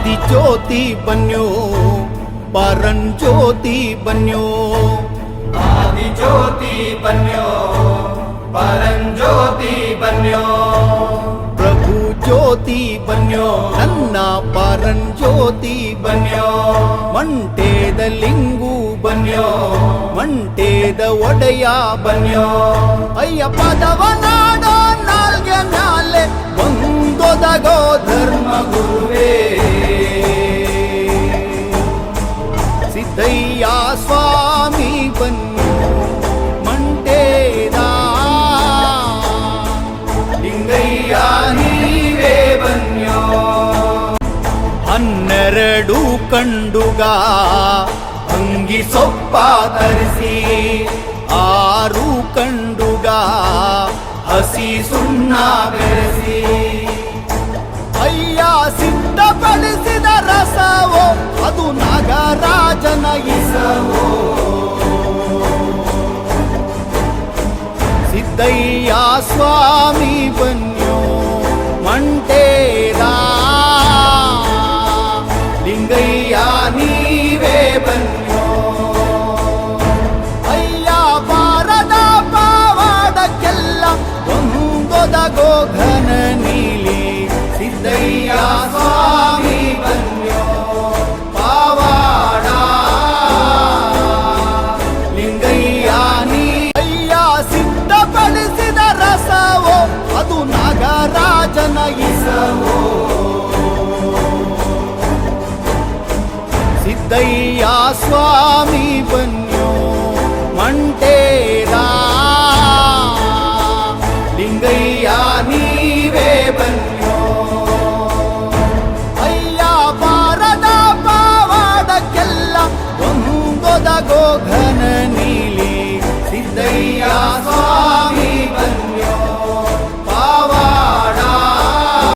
ಆದಿಜ್ಯೋತಿ ಬನ್ಯೋ ಪರಂಜ್ಯೋತಿ ಬನ್ಯೋ ಆದಿಜ್ಯೋತಿ ಬನ್ಯೋ ಪರಂಜ್ಯೋತಿ ಬನ್ಯೋ ಪ್ರಭು ಜ್ಯೋತಿ ಬನ್ಯೋ ನನ್ನ ಪರಂಜ್ಯೋತಿ ಬನ್ಯೋ ಮಂಟೇದ ಲಿಂಗು ಬನ್ಯೋ ಮಂಟೇದ ಒಡೆಯ ಬನ್ಯೋ ಅಯ್ಯ ಪದವನಾಡೋ ನಾಲ್ಗೆ ಮ್ಯಾಲೆ ಒಂದೊದಗೋ ಧರ್ಮ ಗುರುವೇ ಸಿದ್ದಯ್ಯ ಸ್ವಾಮಿ ಬನ್ಯೋ ಮಂಟೇದ ಲಿಂಗಯ್ಯ ನೀವೇ ಬನ್ಯೋ 12 ಕಂಡುಗ ಅಂಗಿ ಸೊಪ್ಪ ತರಿಸಿ 6 ಕಂಡುಗ ಹಸಿ ಸುಣ್ಣ ಬೆರೆಸಿ ಅಯ್ಯ ಸಿದ್ಧಪಡಿಸಿದ ರಸವೋ ಅದು ನಾಗರಾಜನ ಇಸವೋ ಸಿದ್ದಯ್ಯ ಸ್ವಾಮಿ ಬನ್ಯೋ ಮಂಟೇದ ಲಿಂಗಯ್ಯ ನೀವೇ ಬನ್ಯೋ ಅಯ್ಯ ಬಾರದ ಪಾವಾಡಕ್ಕೆಲ್ಲ ಒಂದೊದಗೋ ಘನ ನೀಲಿ ಸಿದ್ದಯ್ಯ ಸ್ವಾಮಿ ಬನ್ಯೋ ಪಾವಾಡ ಲಿಂಗಯ್ಯ ನೀ ಅಯ್ಯ ಸಿದ್ಧಪಡಿಸಿದ ರಸವೋ ಅದು ನಾಗರಾಜನ ಇಸವೋ ಸಿದ್ದಯ್ಯ ಸ್ವಾಮಿ ಬನ್ಯೋ ಮಂಟೇದ ಲಿಂಗಯ್ಯ ನೀವೇ ಬನ್ಯೋ ಅಯ್ಯ ಬಾರದ ಪಾವಾಡಕ್ಕೆಲ್ಲ ಒಂದೊದಗೋ ಘನ ನೀಲಿ ಸಿದ್ದಯ್ಯ ಸ್ವಾಮಿ